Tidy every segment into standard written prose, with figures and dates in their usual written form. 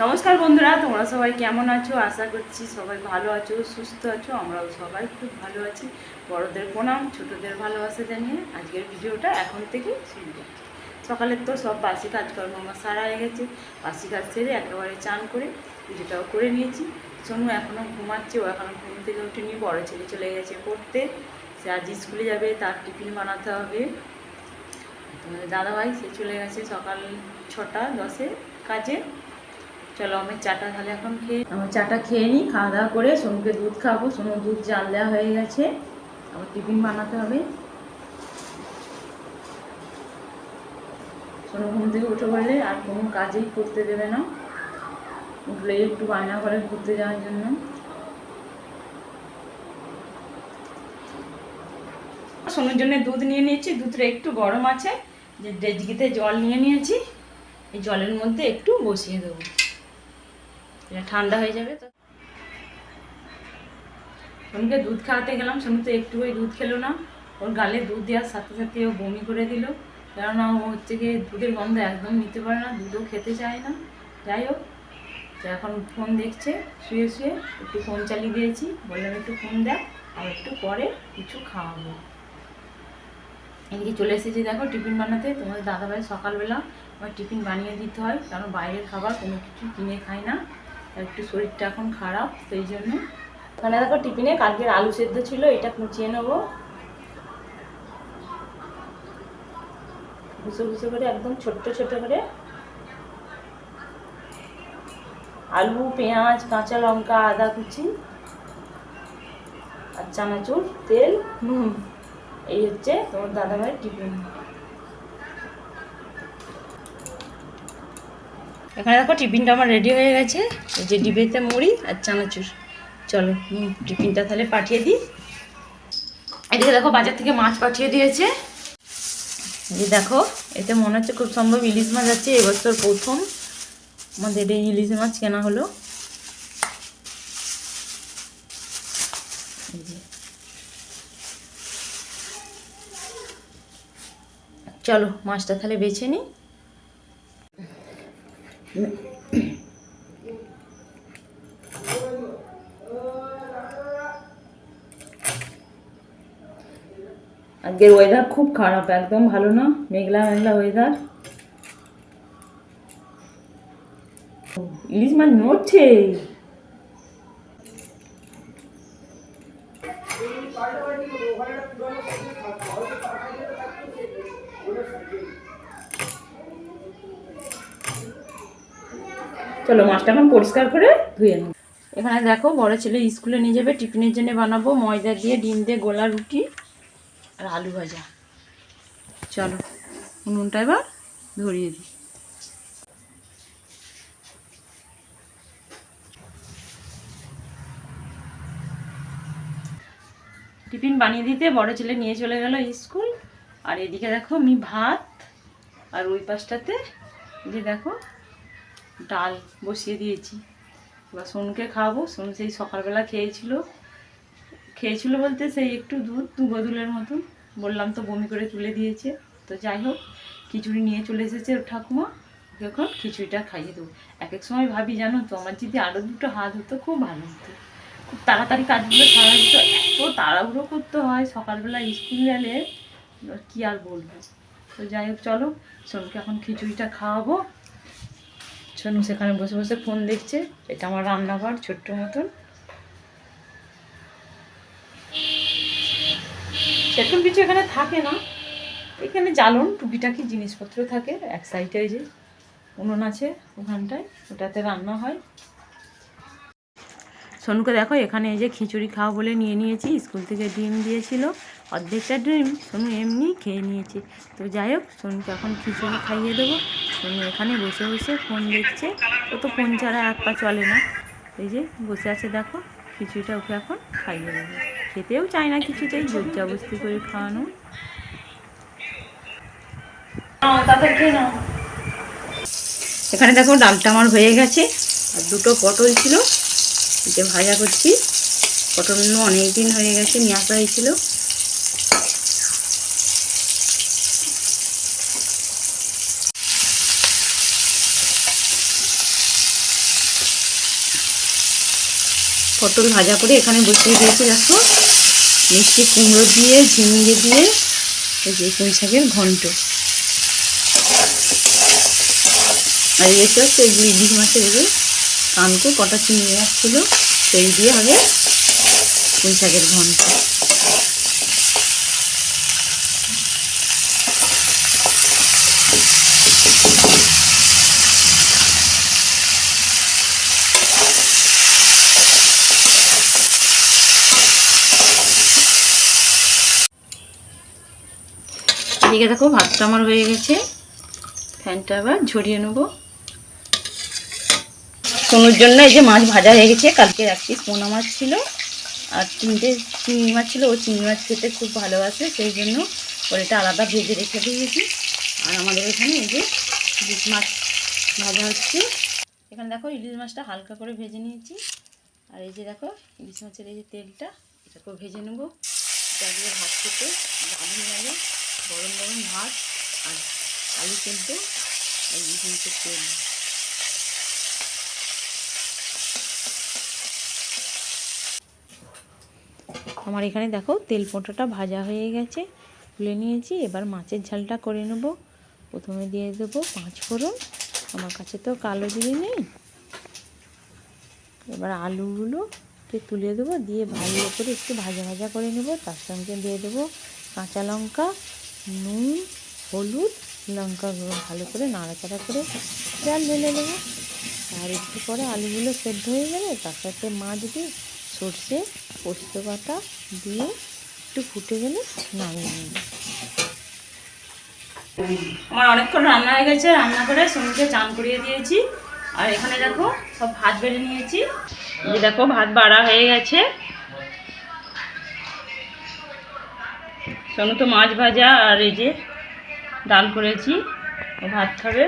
নমস্কার বন্ধুরা, তোমরা সবাই কেমন আছো? আশা করছি সবাই ভালো আছো, সুস্থ আছো। আমরাও সবাই খুব ভালো আছি। বড়দের প্রণাম, ছোটদের ভালোবাসা জানিয়ে আজকের ভিডিওটা এখন থেকে শুরু করছি। সকালের তো সব বাসি কাজকর্ম আমার সারা হয়ে গেছে। বাসি কাজ সেরে একেবারে চান করে পুজোটাও করে নিয়েছি। সোনু এখনও ঘুমাচ্ছে, ও এখনও ঘুম থেকে উঠেনি। বড় ছেলে চলে গেছে পড়তে, সে আজ স্কুলে যাবে, তার টিফিন বানাতে হবে। তোমাদের দাদাভাই সে চলে গেছে সকাল 6:10 কাজে। চলো আমি চাটা তাহলে এখন আমার চাটা খেয়ে নিই। খাওয়া দাওয়া করে সোনুকে দুধ খাবো। সোনু দুধ জাল দেওয়া হয়ে গেছে, আবার টিফিন বানাতে হবে। সোনু ঘুম থেকে উঠে পড়লে আর কোনো কাজেই করতে দেবে না, উঠলেই একটু বায়না করে ঘুরতে যাওয়ার জন্য। সোনুর জন্য দুধ নিয়ে নিয়েছি, দুধটা একটু গরম আছে, যে ডেজকিতে জল নিয়ে নিয়েছি। এই জলের মধ্যে একটু বসিয়ে দেবো, এটা ঠান্ডা হয়ে যাবে। তো সোনুকে দুধ খাওয়াতে গেলাম, সোনু তো একটুই দুধ খেলো না। ওর গালে দুধ দেওয়ার সাথে সাথে ও বমি করে দিল, কেননা ও হচ্ছে গিয়ে দুধের গন্ধ একদম নিতে পারে না, দুধও খেতে চায় না। যাই হোক, তো এখন ফোন দেখছে শুয়ে শুয়ে, একটু ফোন চালিয়ে দিয়েছি, বললাম একটু ফোন দেখ, আর একটু পরে কিছু খাওয়াবো। এদিকে চলে এসেছি দেখো টিফিন বানাতে। তোমাদের দাদাভাই সকালবেলা আমার টিফিন বানিয়ে দিতে হয়, কারণ বাইরের খাবার কোনো কিছু কিনে খাই না, একটু শরীরটা এখন খারাপ, সেই জন্য। ওখানে দেখো টিফিনে কালকের আলু সেদ্ধ ছিল, এটা কুচিয়ে নেবো ঘুষো ঘুষো করে, একদম ছোট্ট ছোট করে। আলু, পেঁয়াজ, কাঁচা লঙ্কা, আদা কুচি আর চানাচুর, তেল, নুন, এই হচ্ছে তোমার দাদাভাইয়ের টিফিন। এখানে দেখো টিফিনটা আমার রেডি হয়ে গেছে, এই যে ডিবেতে মুড়ি আর চানাচুর। চলো টিফিনটা তাহলে পাঠিয়ে দিই। এদিকে দেখো বাজার থেকে মাছ পাঠিয়ে দিয়েছে, এই দেখো, এতে মনে হচ্ছে খুব সম্ভব ইলিশ মাছ আছে। এবছর প্রথম আমাদের এই ইলিশ মাছ কেনা হলো। চলো মাছটা তাহলে বেছে নিই। আজকের ওয়েদার খুব খারাপ, একদম ভালো না, মেঘলা মেঘলা ওয়েদার। ইলিশ মাছ নড়ছে। চলো মাছটা এখন পরিষ্কার করে ধুয়ে নেব। এখানে দেখো বড় ছেলে স্কুলে নিয়ে যাবে, টিফিনের জন্য বানাবো ময়দা দিয়ে ডিম দিয়ে গোলা রুটি আর আলু ভাজা। চলো উনুনটা এবার ধরিয়ে দিই। টিফিন বানিয়ে দিতে বড় ছেলে নিয়ে চলে গেল স্কুল। আর এদিকে দেখো আমি ভাত, আর ওই পাশটাতে যে দেখো ডাল বসিয়ে দিয়েছি। এবার সোনুকে খাওয়াবো। সোনু সেই সকালবেলা খেয়েছিল বলতে সেই একটু দুধ, 2 বোতলের মতন, বললাম তো বমি করে তুলে দিয়েছে। তো যাই হোক, খিচুড়ি নিয়ে চলে এসেছে ওর ঠাকুমা, এখন খিচুড়িটা খাইয়ে দেবো। এক এক সময় ভাবি জানো তো, আমার যদি আরও 2টো হাত হতো খুব ভালো হতো, খুব তাড়াতাড়ি কাজগুলো সারা যেত। এত তাড়াহুড়ো করতে হয় সকালবেলা স্কুল গেলে, কি আর বলবো। তো যাই হোক, চলো সোনুকে এখন খিচুড়িটা খাওয়াবো। সোনু সেখানে বসে বসে ফোন দেখছে। এটা আমার রান্নাঘর ছোট্ট মতন, সেরকম কিছু এখানে থাকে না। এখানে জ্বালন টুকিটাকি জিনিসপত্র থাকে। এক সাইডে যে উনুন আছে ওখানটায়, ওটাতে রান্না হয়। সোনুকে দেখো এখানে এই যে খিচুড়ি খাওয়া বলে নিয়ে নিয়েছি। স্কুল থেকে ডিম দিয়েছিল, অর্ধেকটা ডিম সোনু এমনি খেয়ে নিয়েছে। তো যাই হোক, সোনুকে এখন খিচুড়ি খাইয়ে দেবো। সোনু এখানে বসে বসে ফোন দেখছে, ও তো ফোন ছাড়া এক পা চলে না। এই যে বসে আছে দেখো, খিচুড়িটা ওকে এখন খাইয়ে দেবো। খেতেও চায় না কিছুতেই, জোর জবরদস্তি করে খাওয়ানো। তাদের খেয়ে নাও। এখানে দেখো ডালটা আমার হয়ে গেছে, আর 2টো পটল ছিল, এটা ভাজা করছি। পটলগুলো অনেক দিন হয়ে গেছে, নিয়ে আসা হয়েছিল। পটল ভাজা করে এখানে বসিয়ে দিয়েছি। দেখো মিষ্টি কুমড়ো দিয়ে ঝিঙে দিয়ে এই যে পুঁই শাকের ঘন্ট। আর এসে হচ্ছে এগুলো ইলিশ মাছের এগুলো কানকো কটা চিংড়ি মাছ ছিল, সেই দিয়ে হবে পুঁই শাকের ঘন্ট। এদিকে দেখো ভাতটা আমার হয়ে গেছে, ফ্যানটা আবার ঝরিয়ে নেবো। সোনুর জন্য এই যে মাছ ভাজা হয়ে গেছে, কালকে এক পিস পোনা মাছ ছিল আর 3টে চিংড়ি মাছ ছিল। ও চিংড়ি মাছ খেতে খুব ভালোবাসে, সেই জন্য ওর এটা আলাদা ভেজে রেখে দিয়েছি। আর আমাদের এখানে এই যে ইলিশ মাছ ভাজা হচ্ছে। এখানে দেখো ইলিশ মাছটা হালকা করে ভেজে নিয়েছি। আর এই যে দেখো ইলিশ মাছের এই যে তেলটা, এটাকেও ভেজে নেবো। চালিয়ে ভাত খেতে দারুণ লাগে, গরম গরম ভাত আর আলু সেদ্ধ আর ইলিশ মাছের তেল। আমার এখানে দেখো তেল পোঁটাটা ভাজা হয়ে গেছে, তুলে নিয়েছি। এবার মাছের ঝালটা করে নেব। প্রথমে দিয়ে দেবো 5 ফোড়ন, আমার কাছে তো কালো জিরে নেই। এবার আলুগুলোকে তুলে দেবো, দিয়ে ভালো করে একটু ভাজা ভাজা করে নেব। তার সঙ্গে দিয়ে দেবো কাঁচা লঙ্কা, নুন, হলুদ, লঙ্কা গুঁড়ো, ভালো করে নাড়াচাড়া করে জাল ঢেলে দেবো। আর একটু পরে আলুগুলো সেদ্ধ হয়ে গেলে তার সাথে মাছ দিয়ে সর্ষে পোস্ত বাটা দিয়ে একটু ফুটে গেলে নামিয়ে নেব। আমার অনেকক্ষণ রান্না হয়ে গেছে, রান্না করে সোনুকে চান করিয়ে দিয়েছি। আর এখানে দেখো সব ভাত বেড়ে নিয়েছি। এই দেখো ভাত বাড়া হয়ে গেছে। সোনু তো মাছ ভাজা আর এই যে ডাল করেছি, ও ভাত খাবে।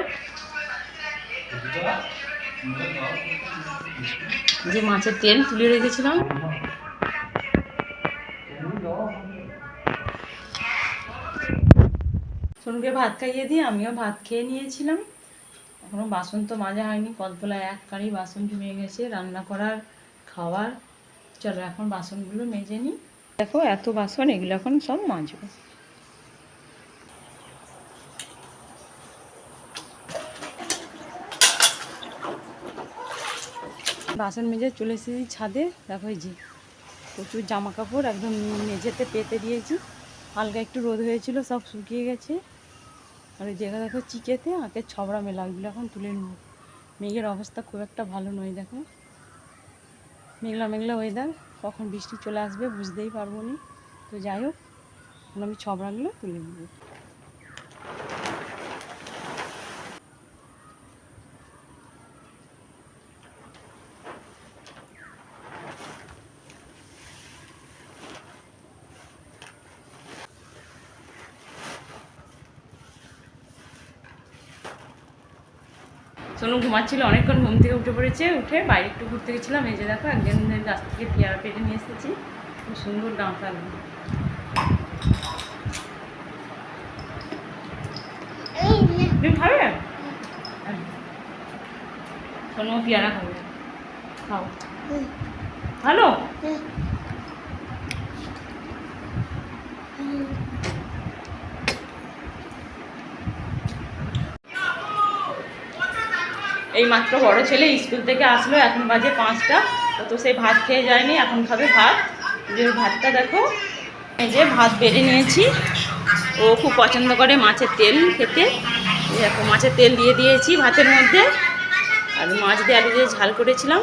যে মাছের তেল তুলে রেখেছিলাম, সোনুকে ভাত খাইয়ে দিয়ে আমিও ভাত খেয়ে নিয়েছিলাম। এখনও বাসন তো মাজা হয়নি, কলতলায় এক কারি বাসন জমে গেছে রান্না করার খাওয়ার। চলো এখন বাসনগুলো মেজে নিই। দেখো এত বাসন, এগুলো এখন সব মাজবো। বাসন মেজে চলে এসেছি ছাদে। দেখো এই যে প্রচুর জামা কাপড় একদম মেঝেতে পেতে দিয়েছি। হালকা একটু রোদ হয়েছিল, সব শুকিয়ে গেছে। আর ওই জায়গা দেখো চিকেতে আঁকের ছবড়া মেলা, ওইগুলো এখন তুলে নেব। মেঘের অবস্থা খুব একটা ভালো নয়, দেখো মেঘলা মেঘলা ওয়েদার, কখন বৃষ্টি চলে আসবে বুঝতেই পারবো না। তো যাই হোক, আমি ছবড়াগুলো তুলে নেব। সোনু ঘুমাচ্ছিল, অনেকক্ষণ ঘুম থেকে উঠে পড়েছে। উঠে বাইরে একটু ঘুরতে গেছিলাম। এই যে দেখো একজনের গাছ থেকে পেয়ারা পেটে নিয়ে এসেছি, খুব সুন্দর ডাঁটা। তুমি খাবে? সোনু পেয়ারা খাবে, খাও। ভালো এই মাত্র বড় ছেলে স্কুল থেকে আসলো, এখন বাজে 5টা। ও তো সেই ভাত খেয়ে যায়নি, এখন খাবে ভাত। যে ভাতটা দেখো এই যে ভাত বেড়ে নিয়েছি। ও খুব পছন্দ করে মাছের তেল খেতে। দেখো মাছের তেল দিয়ে দিয়েছি ভাতের মধ্যে, আর মাছ দিয়ে আলু দিয়ে ঝাল করেছিলাম,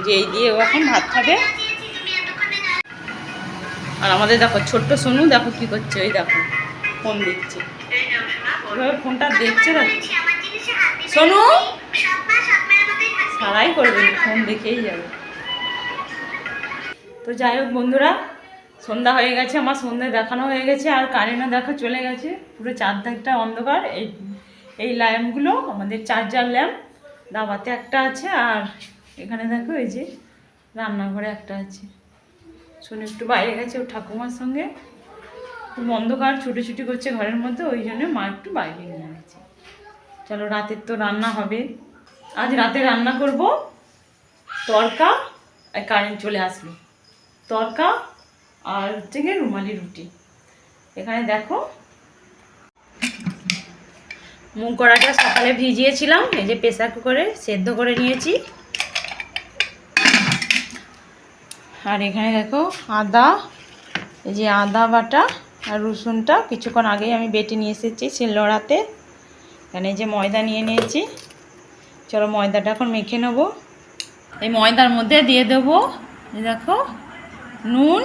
যে এই দিয়ে ও এখন ভাত খাবে। আর আমাদের দেখো ছোট্ট সোনু দেখো কি করছে, ওই দেখো ফোন দেখছে, ওইভাবে ফোনটা দেখছে। দেখো সোনু সারাই করবে, ফোন দেখেই যাবে। তো যাই হোক বন্ধুরা, সন্ধ্যা হয়ে গেছে, আমার সন্ধ্যা দেখানো হয়ে গেছে। আর কারেন্টও দেখা চলে গেছে, পুরো চারদিকটা অন্ধকার। এই ল্যাম্পগুলো আমাদের চার্জার ল্যাম্প, দাবাতে একটা আছে আর এখানে দেখো এই যে রান্নাঘরে একটা আছে। সোনু একটু বাইরে গেছে ওর ঠাকুমার সঙ্গে, খুব অন্ধকার, ছুটোছুটি করছে ঘরের মধ্যে, ওই জন্য মা একটু বাইরে নিয়ে গেছে। চলো রাতের তো রান্না হবে। আজ রাতে রান্না করব তরকা আর কারেন্ট চলে আসলো। তরকা আর হচ্ছে গিয়ে রুমালি রুটি। এখানে দেখো মুগ কড়াটা সকালে ভিজিয়েছিলাম, এই যে প্রেসার কুকারে সেদ্ধ করে নিয়েছি। আর এখানে দেখো আদা, এই যে আদা বাটা আর রসুনটা কিছুক্ষণ আগেই আমি বেটে নিয়ে এসেছি শিলনোড়াতে। এখানে যে ময়দা নিয়ে নিয়েছি, চলো ময়দাটা এখন মেখে নেব। এই ময়দার মধ্যে দিয়ে দেবো দেখো নুন,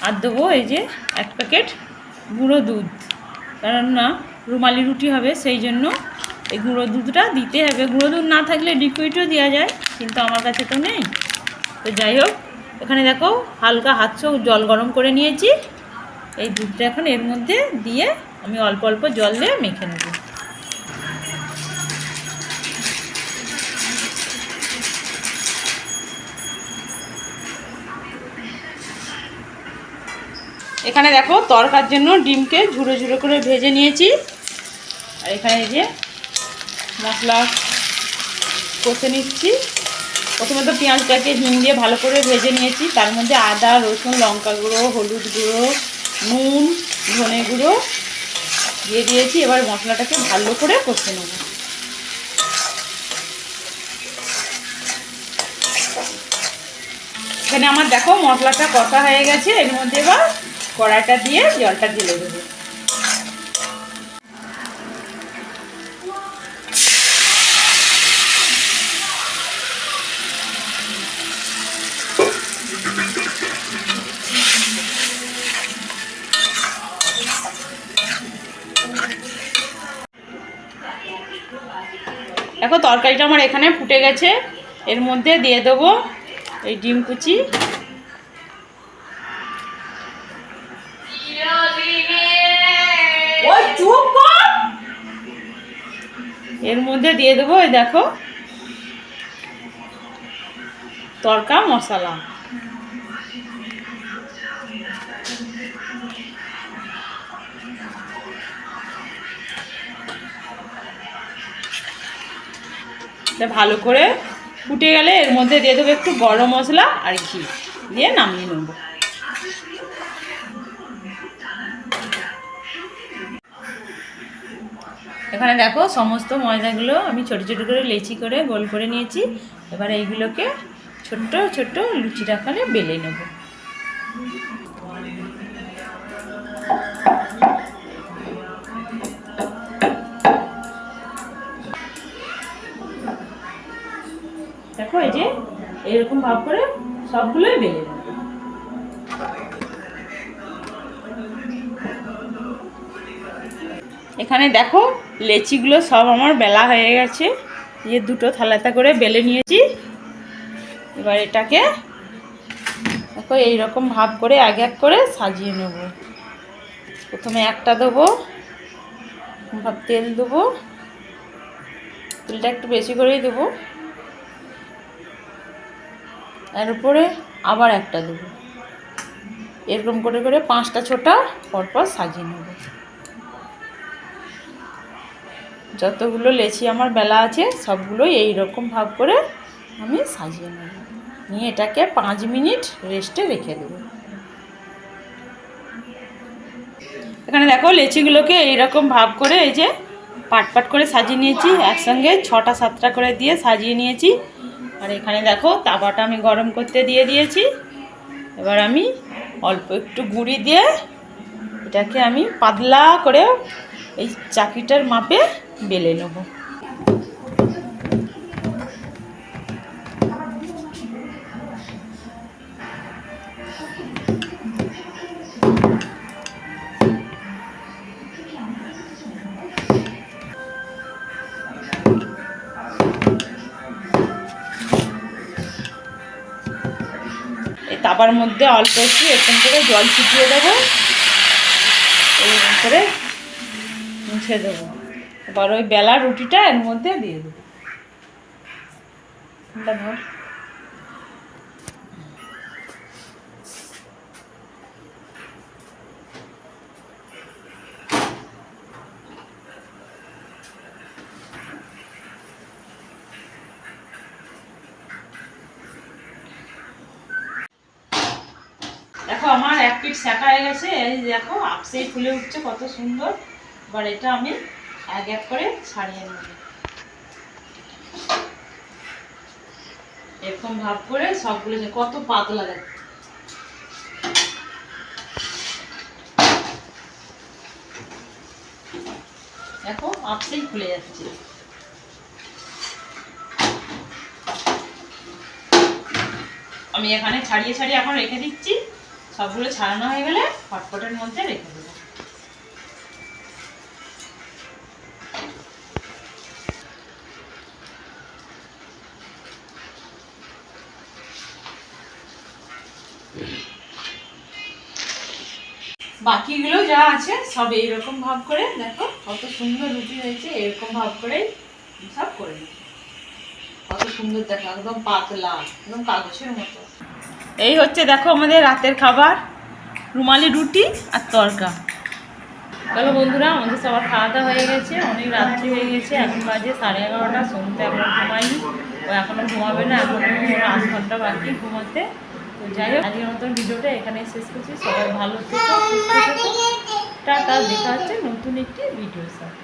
আর দেবো এই যে 1 প্যাকেট গুঁড়ো দুধ, কারণ না রুমালি রুটি হবে সেই জন্য এই গুঁড়ো দুধটা দিতে হবে। গুঁড়ো দুধ না থাকলে লিকুইডও দেওয়া যায়, কিন্তু আমার কাছে তো নেই। তো যাই হোক, এখানে দেখো হালকা হাতছো জল গরম করে নিয়েছি। এই দুধটা এখন এর মধ্যে দিয়ে আমি অল্প অল্প জল দিয়ে মেখে নেব। এখানে দেখো তরকার জন্য ডিমকে ঝুড়ো ঝুড়ো করে ভেজে নিয়েছি। আর এখানে এই যে মশলা কষে নিচ্ছি। প্রথমে তো পেঁয়াজটাকে হিং দিয়ে ভালো করে ভেজে নিয়েছি, তার মধ্যে আদা, রসুন, লঙ্কা গুঁড়ো, হলুদ গুঁড়ো, নুন, ধনে গুঁড়ো দিয়ে দিয়েছি। এবার মশলাটাকে ভালো করে কষে নেব। এখানে আমার দেখো মশলাটা কষা হয়ে গেছে। এর মধ্যে এবার কড়াইটা দিয়ে জলটা ঢেলে দেবো। দেখো তরকারিটা আমার এখানে ফুটে গেছে। এর মধ্যে দিয়ে দেবো এই ডিম কুচি। এর মধ্যে দিয়ে দেবো এই দেখো তরকা মশলা। ভালো করে ফুটে গেলে এর মধ্যে দিয়ে দেবো একটু গরম মশলা আর ঘি দিয়ে নামিয়ে নেব। এখানে দেখো সমস্ত ময়দাগুলো আমি ছোট ছোট করে লেচি করে গোল করে নিয়েছি। এবার এইগুলোকে ছোট্ট ছোট্ট লুচির আকারে বেলে নেব। দেখো এই যে এরকম ভাব করে সবগুলোই বেলে নেব। এখানে দেখো লেচিগুলো সব আমার বেলা হয়ে গেছে। এই দুটো থালাতে করে বেলে নিয়েছি। এবার এটাকে দেখো এইরকম ভাব করে এক এক করে সাজিয়ে নেব। প্রথমে একটা দেবো, ভাব তেল দেবো, তেলটা একটু বেশি করেই দেবো। এর উপরে আবার একটা দেবো। এরকম করে করে 5টা ছোটা পরপর সাজিয়ে নেব। যতগুলো লেচি আমার বেলা আছে সবগুলোই এইরকম ভাব করে আমি সাজিয়ে নেব। নিয়ে এটাকে 5 মিনিট রেস্টে রেখে দেবো। এখানে দেখো লেচিগুলোকে এইরকম ভাব করে এই যে পাট পাট করে সাজিয়ে নিয়েছি। একসঙ্গে 6টা 7টা করে দিয়ে সাজিয়ে নিয়েছি। আর এখানে দেখো তাওয়াটা আমি গরম করতে দিয়ে দিয়েছি। এবার আমি অল্প একটু গুঁড়ি দিয়ে এটাকে আমি পাতলা করে এই চাকিটার মাপে বেলে নেব। এই তাওয়ার মধ্যে অল্প একটু এরকম করে জল ছিটিয়ে দেবো, এরকম করে মুছে দেবো। এবার ওই বেলা রুটিটা এর মধ্যে দিয়ে দেবো। ধর দেখো আমার এক পিঠ সেঁকা হয়ে গেছে, এই দেখো আপসেই ফুলে উঠছে কত সুন্দর। এবার এটা আমি এক এক করে ছাড়িয়ে নেব, এরকম ভাব করে সবগুলো। কত পাতলা দেখো, দেখো আপসেই ফুলে যাচ্ছে। আমি এখানে ছাড়িয়ে ছাড়িয়ে এখন রেখে দিচ্ছি, সবগুলো ছাড়ানো হয়ে গেলে হটপটের মধ্যে রেখে দেবো। বাকিগুলো যা আছে সব এইরকম ভাব করে, দেখো কত সুন্দর রুটি হয়েছে, এরকম ভাব করে সব করে নিই। কত সুন্দর দেখো, একদম পাতলা, একদম কাগজের মতো। এই হচ্ছে দেখো আমাদের রাতের খাবার, রুমালি রুটি আর তড়কা। চলো বন্ধুরা, আমাদের সবার খাওয়া দাওয়া হয়ে গেছে, অনেক রাত্রি হয়ে গেছে, এখন বাজে 11:30। সন্ধ্যে এখনো ঘুমাইনি, ও এখনো ঘুমাবে না, এখনো 8 ঘন্টা বাকি ঘুমাতে। তো যাই হোক, আজকের মতন ভিডিওটা এখানে শেষ করছি। সবাই ভালো থেকো, সুস্থ থেকো, টাটা। দেখা হচ্ছে নতুন একটি ভিডিওর সাথে।